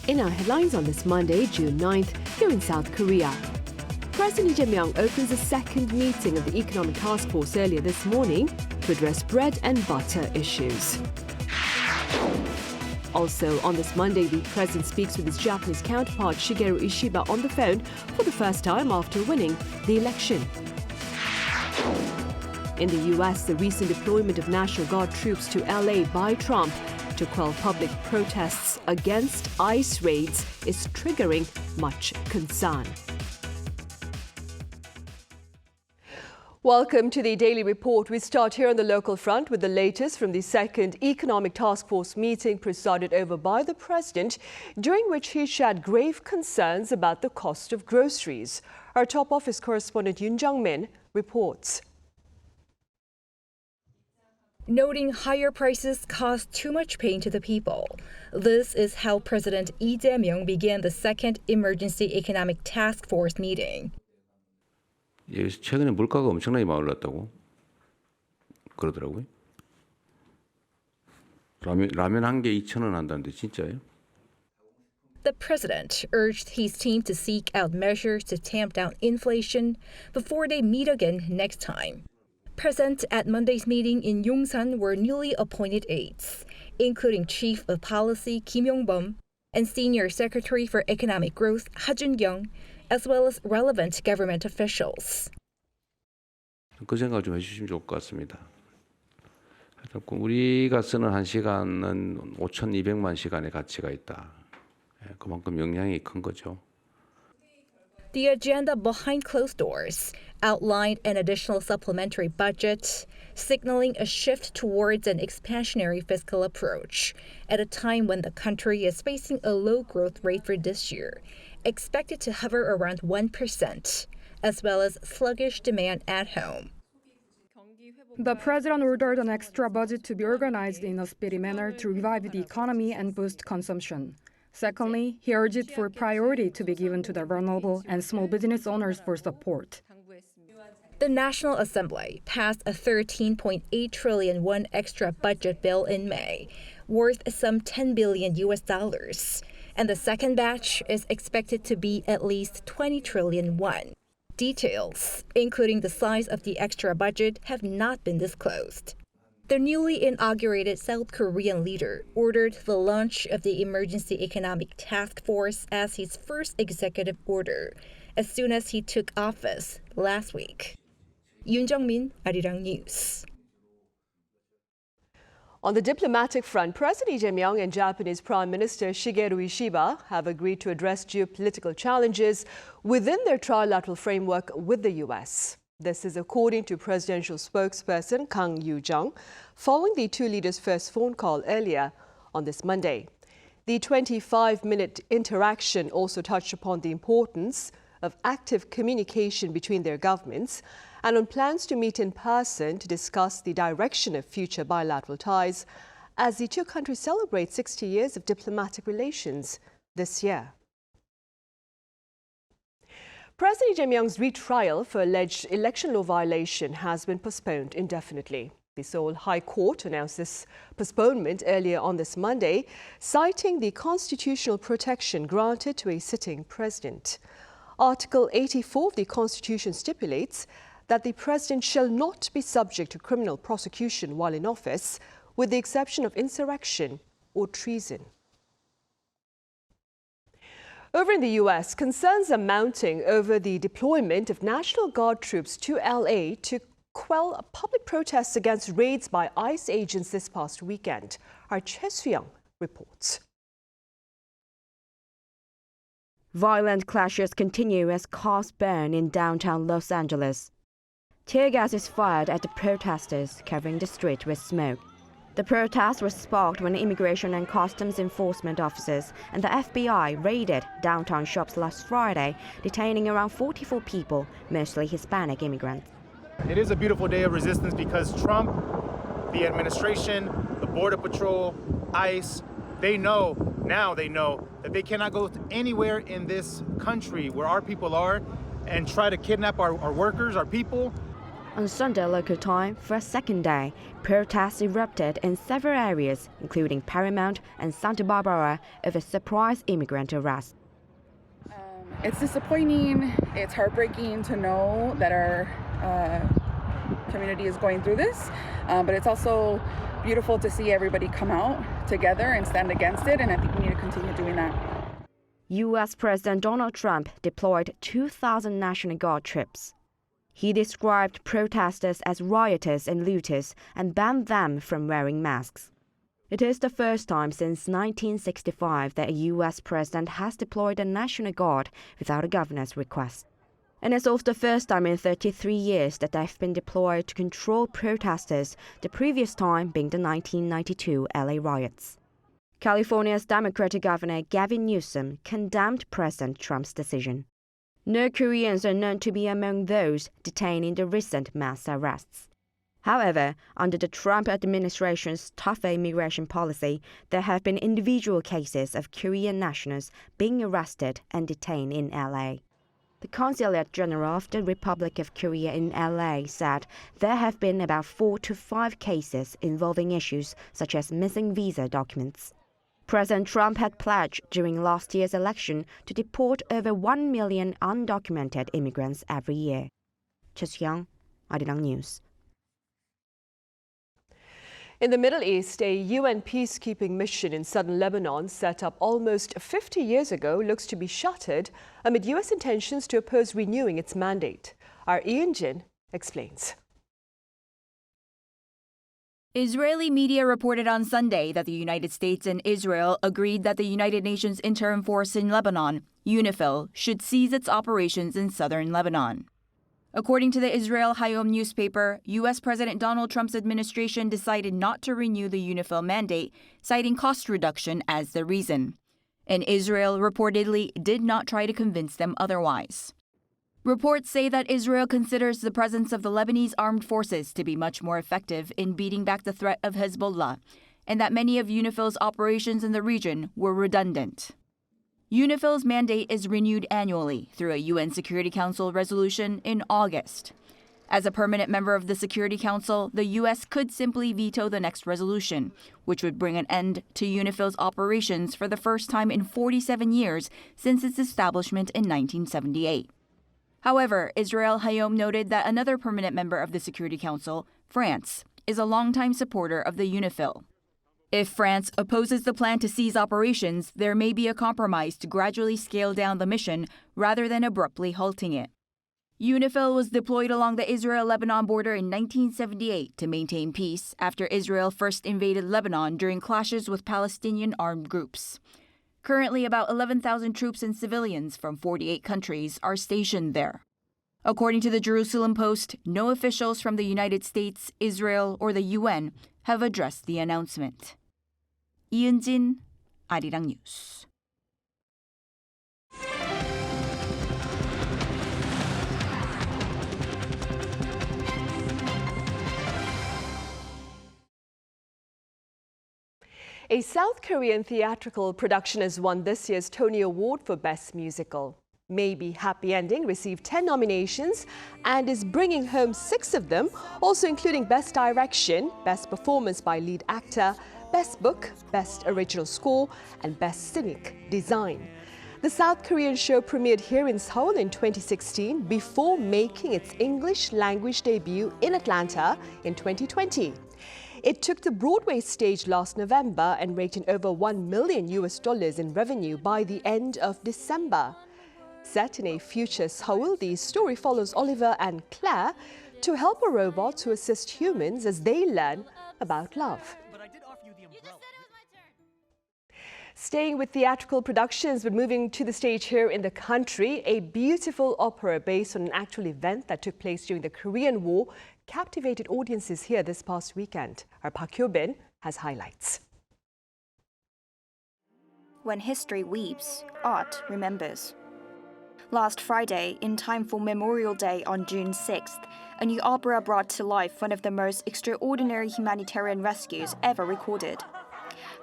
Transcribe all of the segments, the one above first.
In our headlines on this Monday, June 9th, here in South Korea. President Lee Jae-myung opens a second meeting of the Economic Task Force earlier this morning to address bread and butter issues. Also, on this Monday, the president speaks with his Japanese counterpart Shigeru Ishiba on the phone for the first time after winning the election. In the U.S., the recent deployment of National Guard troops to L.A. by Trump to quell public protests against ICE raids is triggering much concern. Welcome to the Daily Report. We start here on the local front with the latest from the second Economic Task Force meeting presided over by the president, during which he shared grave concerns about the cost of groceries. Our top office correspondent Yoon Jung-min reports. Noting higher prices cause too much pain to the people. This is how President Lee Jae-myung began the second Emergency Economic Task Force meeting. 최근에 물가가 엄청나게 많이 올랐다고 그러더라고요. 라면 한 개 2,000원 한다는데 진짜예요? The president urged his team to seek out measures to tamp down inflation before they meet again next time. Present at Monday's meeting in Yongsan were newly appointed aides, including Chief of Policy Kim Yong-bum and Senior Secretary for Economic Growth Ha Jun-kyung, as well as relevant government officials. 그 생각을 좀 해주시면 좋을 것 같습니다. 우리가 쓰는 한 시간은 5,200만 시간의 가치가 있다. 그만큼 영향이 큰 거죠. The agenda behind closed doors outlined an additional supplementary budget, signaling a shift towards an expansionary fiscal approach at a time when the country is facing a low growth rate for this year, expected to hover around 1%, as well as sluggish demand at home. The president ordered an extra budget to be organized in a speedy manner to revive the economy and boost consumption. Secondly, he urged for priority to be given to the vulnerable and small business owners for support. The National Assembly passed a 13.8 trillion won extra budget bill in May, worth some $10 billion, and the second batch is expected to be at least 20 trillion won. Details, including the size of the extra budget, have not been disclosed. The newly inaugurated South Korean leader ordered the launch of the Emergency Economic Task Force as his first executive order as soon as he took office last week. Yoon Jung-min, Arirang News. On the diplomatic front, President Lee Jae-myung and Japanese Prime Minister Shigeru Ishiba have agreed to address geopolitical challenges within their trilateral framework with the U.S. This is according to presidential spokesperson Kang Yoo-jung, following the two leaders' first phone call earlier on this Monday. The 25-minute interaction also touched upon the importance of active communication between their governments and on plans to meet in person to discuss the direction of future bilateral ties as the two countries celebrate 60 years of diplomatic relations this year. President Lee Jae-myung's retrial for alleged election law violation has been postponed indefinitely. The Seoul High Court announced this postponement earlier on this Monday, citing the constitutional protection granted to a sitting president. Article 84 of the Constitution stipulates that the president shall not be subject to criminal prosecution while in office, with the exception of insurrection or treason. Over in the U.S., concerns are mounting over the deployment of National Guard troops to L.A. to quell public protests against raids by ICE agents this past weekend. Our Choi Soo-young reports. Violent clashes continue as cars burn in downtown Los Angeles. Tear gas is fired at the protesters, covering the street with smoke. The protest was sparked when immigration and customs enforcement officers and the FBI raided downtown shops last Friday, detaining around 44 people, mostly Hispanic immigrants. It is a beautiful day of resistance because Trump, the administration, the Border Patrol, ICE, they know that they cannot go anywhere in this country where our people are and try to kidnap our workers, our people. On Sunday local time, for a second day, protests erupted in several areas, including Paramount and Santa Barbara, over surprise immigrant arrest. It's disappointing. It's heartbreaking to know that our community is going through this, but it's also beautiful to see everybody come out together and stand against it, and I think we need to continue doing that. U.S. President Donald Trump deployed 2,000 National Guard troops. He described protesters as rioters and looters and banned them from wearing masks. It is the first time since 1965 that a U.S. president has deployed a National Guard without a governor's request. And it's also the first time in 33 years that they've been deployed to control protesters, the previous time being the 1992 LA riots. California's Democratic Governor Gavin Newsom condemned President Trump's decision. No Koreans are known to be among those detained in the recent mass arrests. However, under the Trump administration's tougher immigration policy, there have been individual cases of Korean nationals being arrested and detained in LA. The Consulate General of the Republic of Korea in LA said there have been about 4 to 5 cases involving issues such as missing visa documents. President Trump had pledged during last year's election to deport over 1 million undocumented immigrants every year. Cheon, Arirang News. In the Middle East, a UN peacekeeping mission in southern Lebanon set up almost 50 years ago looks to be shattered amid U.S. intentions to oppose renewing its mandate. Our Ian Jin explains. Israeli media reported on Sunday that the United States and Israel agreed that the United Nations Interim Force in Lebanon, UNIFIL, should cease its operations in southern Lebanon. According to the Israel Hayom newspaper, U.S. President Donald Trump's administration decided not to renew the UNIFIL mandate, citing cost reduction as the reason. And Israel reportedly did not try to convince them otherwise. Reports say that Israel considers the presence of the Lebanese armed forces to be much more effective in beating back the threat of Hezbollah, and that many of UNIFIL's operations in the region were redundant. UNIFIL's mandate is renewed annually through a UN Security Council resolution in August. As a permanent member of the Security Council, the U.S. could simply veto the next resolution, which would bring an end to UNIFIL's operations for the first time in 47 years since its establishment in 1978. However, Israel Hayom noted that another permanent member of the Security Council, France, is a longtime supporter of the UNIFIL. If France opposes the plan to cease operations, there may be a compromise to gradually scale down the mission rather than abruptly halting it. UNIFIL was deployed along the Israel-Lebanon border in 1978 to maintain peace after Israel first invaded Lebanon during clashes with Palestinian armed groups. Currently, about 11,000 troops and civilians from 48 countries are stationed there. According to the Jerusalem Post, no officials from the United States, Israel, or the UN have addressed the announcement. 이은진, 아리랑 뉴스. A South Korean theatrical production has won this year's Tony Award for Best Musical. Maybe Happy Ending received 10 nominations and is bringing home 6 of them, also including Best Direction, Best Performance by Lead Actor, Best Book, Best Original Score, and Best Scenic Design. The South Korean show premiered here in Seoul in 2016 before making its English language debut in Atlanta in 2020. It took the Broadway stage last November and raked in over $1 million in revenue by the end of December. Set in a future Seoul, the story follows Oliver and Claire to help a robot to assist humans as they learn about love. Staying with theatrical productions, but moving to the stage here in the country, a beautiful opera based on an actual event that took place during the Korean War captivated audiences here this past weekend. Our Park Hyo-bin has highlights. When history weeps, art remembers. Last Friday, in time for Memorial Day on June 6th, a new opera brought to life one of the most extraordinary humanitarian rescues ever recorded.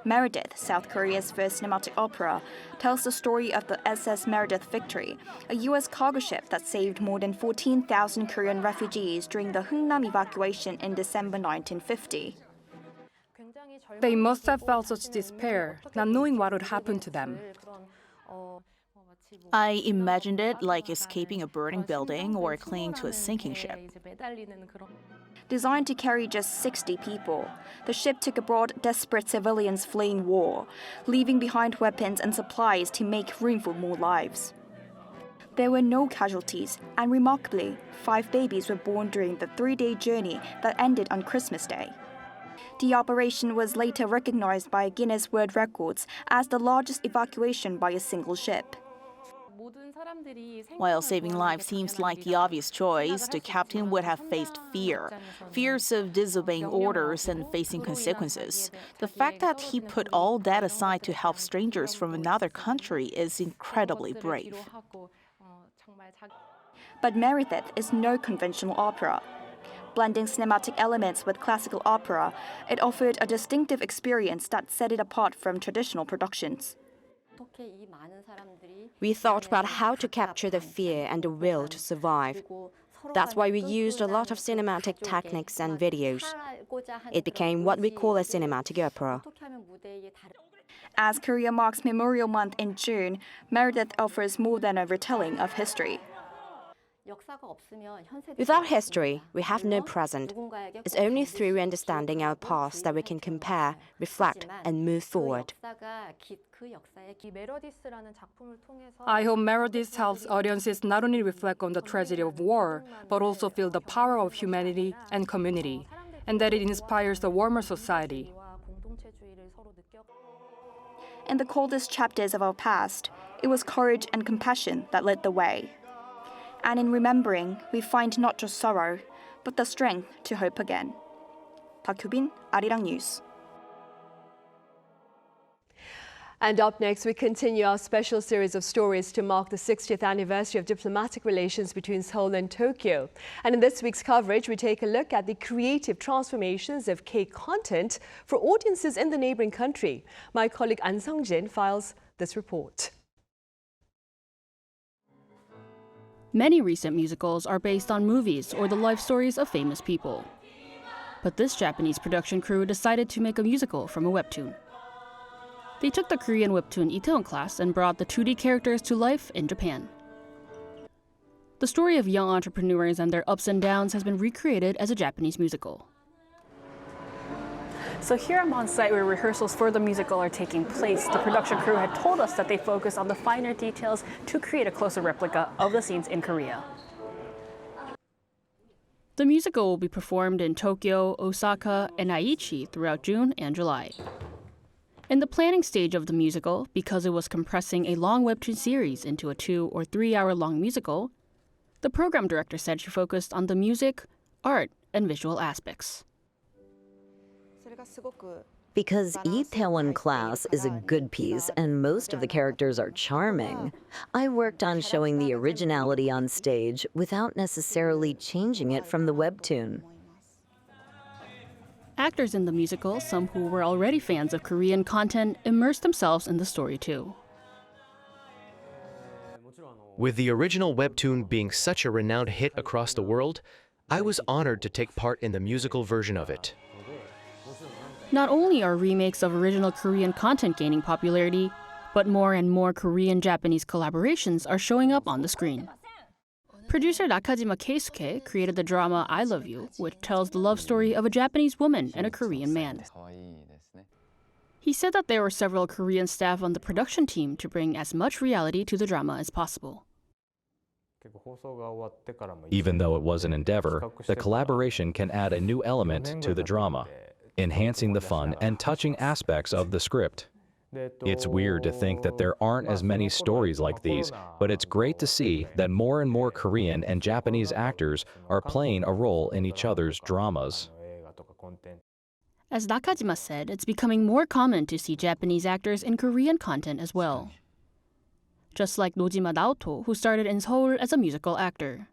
Meredith, South Korea's first cinematic opera, tells the story of the SS Meredith Victory, a U.S. cargo ship that saved more than 14,000 Korean refugees during the Hungnam evacuation in December 1950. They must have felt such despair, not knowing what would happen to them. I imagined it like escaping a burning building or clinging to a sinking ship. Designed to carry just 60 people, the ship took aboard desperate civilians fleeing war, leaving behind weapons and supplies to make room for more lives. There were no casualties, and remarkably, 5 babies were born during the 3-day journey that ended on Christmas Day. The operation was later recognized by Guinness World Records as the largest evacuation by a single ship. While saving lives seems like the obvious choice, the captain would have faced fear. Fears of disobeying orders and facing consequences. The fact that he put all that aside to help strangers from another country is incredibly brave. But Meredith is no conventional opera. Blending cinematic elements with classical opera, it offered a distinctive experience that set it apart from traditional productions. We thought about how to capture the fear and the will to survive. That's why we used a lot of cinematic techniques and videos. It became what we call a cinematic opera. As Korea marks Memorial Month in June, Meredith offers more than a retelling of history. Without history, we have no present. It's only through understanding our past that we can compare, reflect, and move forward. I hope Meredith helps audiences not only reflect on the tragedy of war, but also feel the power of humanity and community, and that it inspires a warmer society. In the coldest chapters of our past, it was courage and compassion that led the way. And in remembering, we find not just sorrow, but the strength to hope again. Park Hyubin, Arirang News. And up next, we continue our special series of stories to mark the 60th anniversary of diplomatic relations between Seoul and Tokyo. And in this week's coverage, we take a look at the creative transformations of K-content for audiences in the neighboring country. My colleague An Sung-jin files this report. Many recent musicals are based on movies or the life stories of famous people. But this Japanese production crew decided to make a musical from a webtoon. They took the Korean webtoon Itaewon Class and brought the 2D characters to life in Japan. The story of young entrepreneurs and their ups and downs has been recreated as a Japanese musical. So here I'm on site where rehearsals for the musical are taking place. The production crew had told us that they focus on the finer details to create a closer replica of the scenes in Korea. The musical will be performed in Tokyo, Osaka, and Aichi throughout June and July. In the planning stage of the musical, because it was compressing a long webtoon series into a 2 or 3 hour long musical, the program director said she focused on the music, art, and visual aspects. Because Itaewon Class is a good piece and most of the characters are charming, I worked on showing the originality on stage without necessarily changing it from the webtoon. Actors in the musical, some who were already fans of Korean content, immersed themselves in the story too. With the original webtoon being such a renowned hit across the world, I was honored to take part in the musical version of it. Not only are remakes of original Korean content gaining popularity, but more and more Korean-Japanese collaborations are showing up on the screen. Producer Nakajima Keisuke created the drama I Love You, which tells the love story of a Japanese woman and a Korean man. He said that there were several Korean staff on the production team to bring as much reality to the drama as possible. Even though it was an endeavor, the collaboration can add a new element to the drama, enhancing the fun and touching aspects of the script. It's weird to think that there aren't as many stories like these, but it's great to see that more and more Korean and Japanese actors are playing a role in each other's dramas. As Nakajima said, it's becoming more common to see Japanese actors in Korean content as well. Just like Nojima Naoto, who started in Seoul as a musical actor.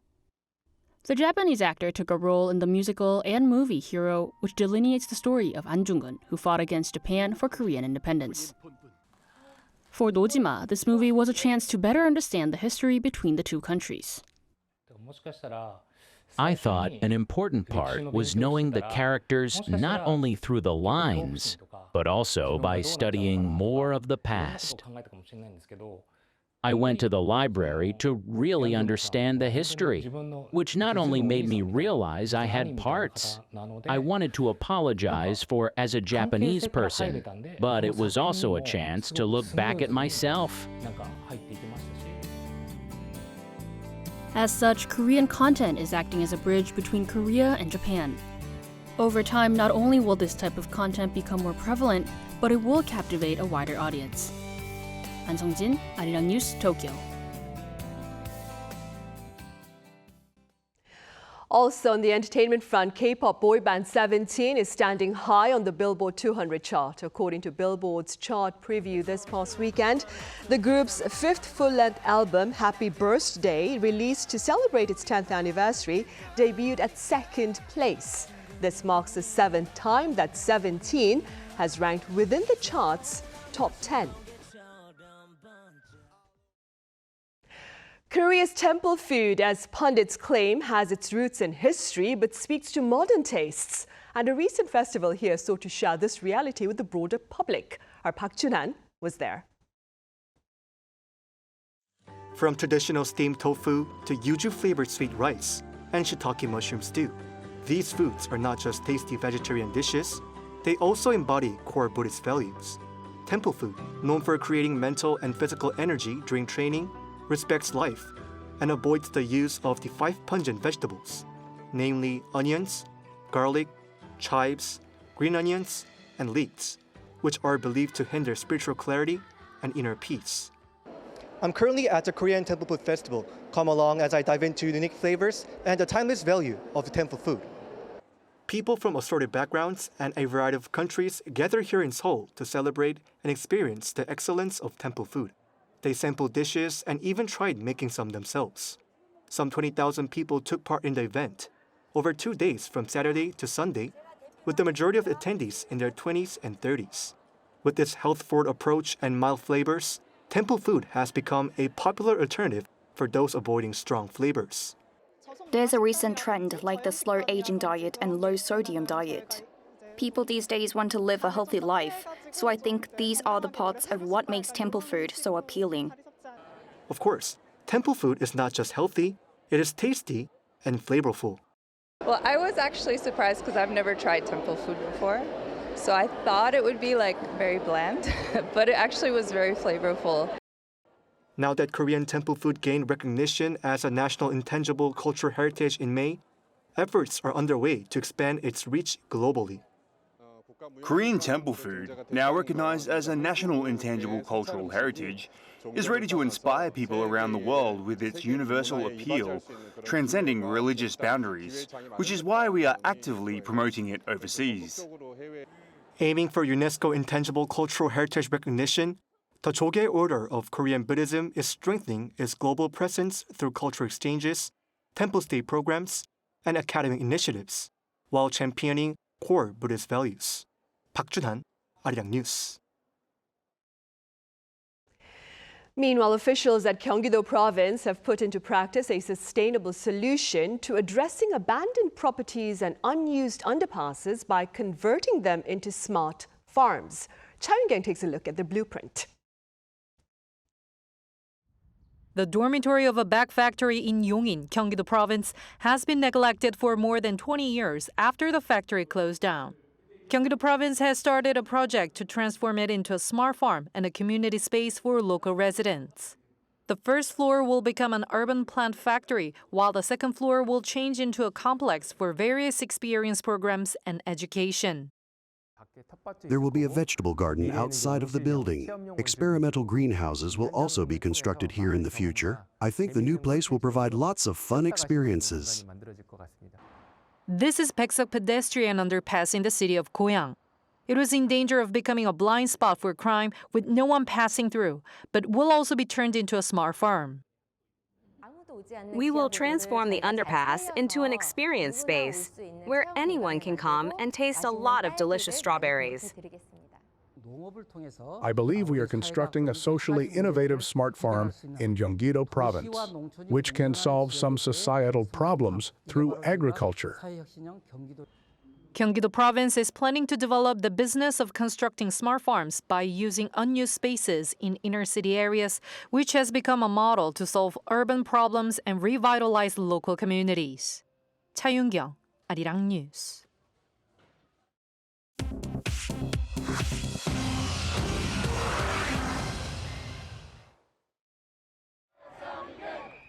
The Japanese actor took a role in the musical and movie Hero, which delineates the story of An Jung-un, who fought against Japan for Korean independence. For Nojima, this movie was a chance to better understand the history between the two countries. I thought an important part was knowing the characters not only through the lines, but also by studying more of the past. I went to the library to really understand the history, which not only made me realize I had parts I wanted to apologize for as a Japanese person, but it was also a chance to look back at myself. As such, Korean content is acting as a bridge between Korea and Japan. Over time, not only will this type of content become more prevalent, but it will captivate a wider audience. An Sung-jin, Arirang News, Tokyo. Also on the entertainment front, K-pop boy band 17 is standing high on the Billboard 200 chart. According to Billboard's chart preview this past weekend, the group's fifth full-length album, Happy Birthday, released to celebrate its 10th anniversary, debuted at second place. This marks the seventh time that 17 has ranked within the chart's top 10. Korea's temple food, as pundits claim, has its roots in history but speaks to modern tastes. And a recent festival here sought to share this reality with the broader public. Our Park Jun-han was there. From traditional steamed tofu to yuju-flavored sweet rice and shiitake mushroom stew, these foods are not just tasty vegetarian dishes, they also embody core Buddhist values. Temple food, known for creating mental and physical energy during training, respects life and avoids the use of the 5 pungent vegetables, namely onions, garlic, chives, green onions, and leeks, which are believed to hinder spiritual clarity and inner peace. I'm currently at the Korean Temple Food Festival. Come along as I dive into unique flavors and the timeless value of the temple food. People from assorted backgrounds and a variety of countries gather here in Seoul to celebrate and experience the excellence of temple food. They sampled dishes and even tried making some themselves. Some 20,000 people took part in the event, over 2 days from Saturday to Sunday, with the majority of attendees in their 20s and 30s. With its health-forward approach and mild flavors, temple food has become a popular alternative for those avoiding strong flavors. There's a recent trend like the slow aging diet and low sodium diet. People these days want to live a healthy life, so I think these are the parts of what makes temple food so appealing. Of course, temple food is not just healthy, it is tasty and flavorful. Well, I was actually surprised because I've never tried temple food before. So I thought it would be very bland, but it actually was very flavorful. Now that Korean temple food gained recognition as a national intangible cultural heritage in May, efforts are underway to expand its reach globally. Korean temple food, now recognized as a national intangible cultural heritage, is ready to inspire people around the world with its universal appeal, transcending religious boundaries, which is why we are actively promoting it overseas. Aiming for UNESCO Intangible Cultural Heritage recognition, the Jogye Order of Korean Buddhism is strengthening its global presence through cultural exchanges, temple stay programs, and academic initiatives, while championing core Buddhist values. Park Jun-han, Arirang News. Meanwhile, officials at Gyeonggi-do province have put into practice a sustainable solution to addressing abandoned properties and unused underpasses by converting them into smart farms. Cha Yun-gang takes a look at the blueprint. The dormitory of a bag factory in Yongin, Gyeonggi-do province, has been neglected for more than 20 years after the factory closed down. Gyeonggi-do province has started a project to transform it into a smart farm and a community space for local residents. The first floor will become an urban plant factory, while the second floor will change into a complex for various experience programs and education. There will be a vegetable garden outside of the building. Experimental greenhouses will also be constructed here in the future. I think the new place will provide lots of fun experiences. This is Baeksuk pedestrian underpass in the city of Goyang. It was in danger of becoming a blind spot for crime with no one passing through, but will also be turned into a smart farm. We will transform the underpass into an experience space where anyone can come and taste a lot of delicious strawberries. I believe we are constructing a socially innovative smart farm in Gyeonggi-do Province, which can solve some societal problems through agriculture. Gyeonggi-do Province is planning to develop the business of constructing smart farms by using unused spaces in inner city areas, which has become a model to solve urban problems and revitalize local communities. Cha Yoon-kyung, Arirang News.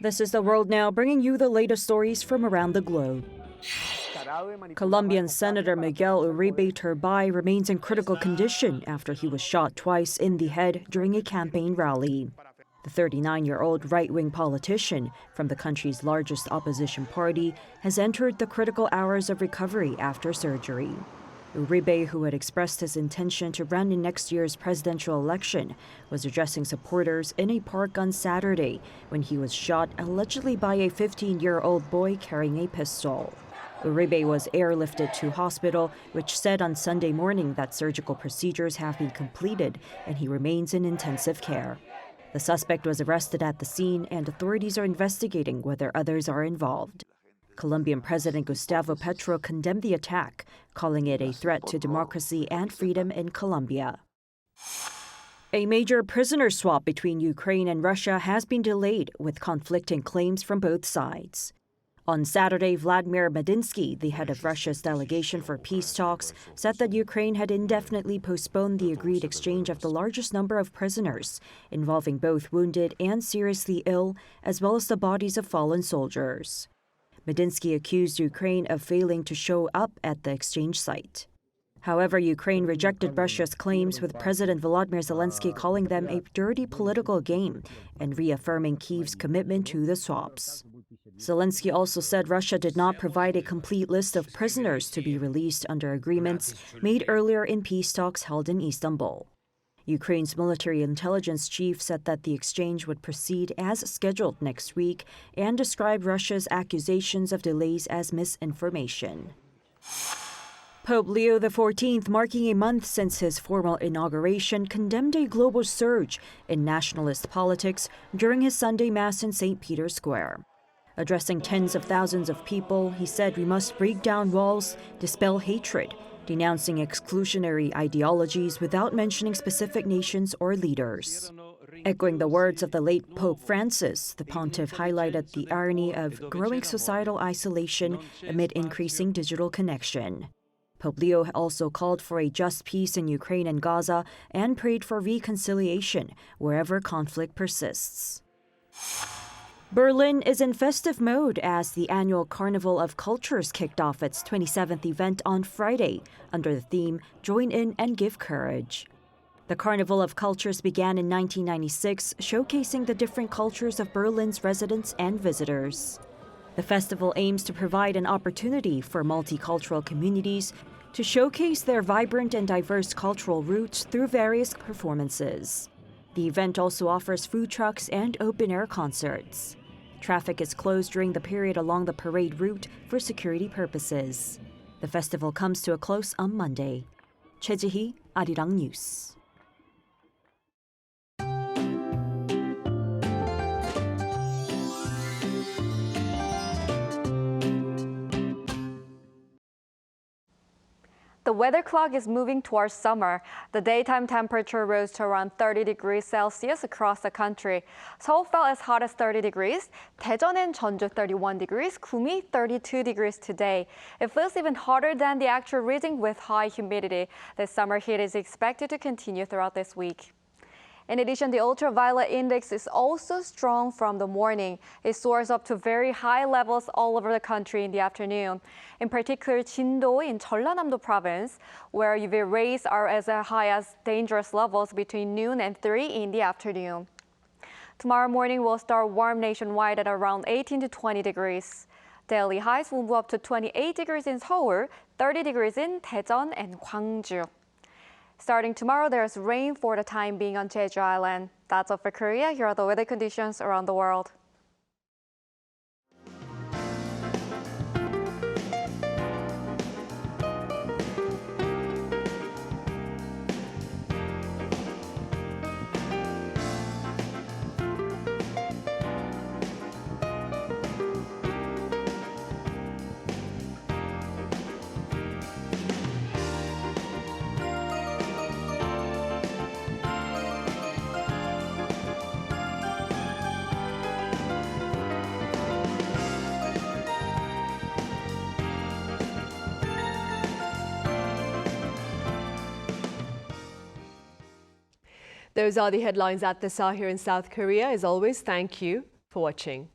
This is The World Now, bringing you the latest stories from around the globe. Colombian Senator Miguel Uribe Turbay remains in critical condition after he was shot twice in the head during a campaign rally. The 39-year-old right-wing politician from the country's largest opposition party has entered the critical hours of recovery after surgery. Uribe, who had expressed his intention to run in next year's presidential election, was addressing supporters in a park on Saturday when he was shot allegedly by a 15-year-old boy carrying a pistol. Uribe was airlifted to hospital, which said on Sunday morning that surgical procedures have been completed and he remains in intensive care. The suspect was arrested at the scene and authorities are investigating whether others are involved. Colombian President Gustavo Petro condemned the attack, calling it a threat to democracy and freedom in Colombia. A major prisoner swap between Ukraine and Russia has been delayed, with conflicting claims from both sides. On Saturday, Vladimir Medinsky, the head of Russia's delegation for peace talks, said that Ukraine had indefinitely postponed the agreed exchange of the largest number of prisoners, involving both wounded and seriously ill, as well as the bodies of fallen soldiers. Medinsky accused Ukraine of failing to show up at the exchange site. However, Ukraine rejected Russia's claims, with President Volodymyr Zelensky calling them a dirty political game and reaffirming Kyiv's commitment to the swaps. Zelensky also said Russia did not provide a complete list of prisoners to be released under agreements made earlier in peace talks held in Istanbul. Ukraine's military intelligence chief said that the exchange would proceed as scheduled next week and described Russia's accusations of delays as misinformation. Pope Leo XIV, marking a month since his formal inauguration, condemned a global surge in nationalist politics during his Sunday Mass in St. Peter's Square. Addressing tens of thousands of people, he said we must break down walls, dispel hatred, denouncing exclusionary ideologies without mentioning specific nations or leaders. Echoing the words of the late Pope Francis, the pontiff highlighted the irony of growing societal isolation amid increasing digital connection. Pope Leo also called for a just peace in Ukraine and Gaza and prayed for reconciliation wherever conflict persists. Berlin is in festive mode as the annual Carnival of Cultures kicked off its 27th event on Friday under the theme Join In and Give Courage. The Carnival of Cultures began in 1996, showcasing the different cultures of Berlin's residents and visitors. The festival aims to provide an opportunity for multicultural communities to showcase their vibrant and diverse cultural roots through various performances. The event also offers food trucks and open-air concerts. Traffic is closed during the period along the parade route for security purposes. The festival comes to a close on Monday. Choi Ji-hee, Arirang News. The weather clock is moving towards summer. The daytime temperature rose to around 30 degrees Celsius across the country. Seoul fell as hot as 30 degrees. Daejeon and Jeonju 31 degrees. Gumi 32 degrees today. It feels even hotter than the actual reading with high humidity. The summer heat is expected to continue throughout this week. In addition, the ultraviolet index is also strong from the morning. It soars up to very high levels all over the country in the afternoon. In particular, Jindo in Jeollanam-do province, where UV rays are as high as dangerous levels between noon and 3 in the afternoon. Tomorrow morning will start warm nationwide at around 18 to 20 degrees. Daily highs will move up to 28 degrees in Seoul, 30 degrees in Daejeon and Gwangju. Starting tomorrow, there's rain for the time being on Jeju Island. That's all for Korea. Here are the weather conditions around the world. Those are the headlines at this hour here in South Korea. As always, thank you for watching.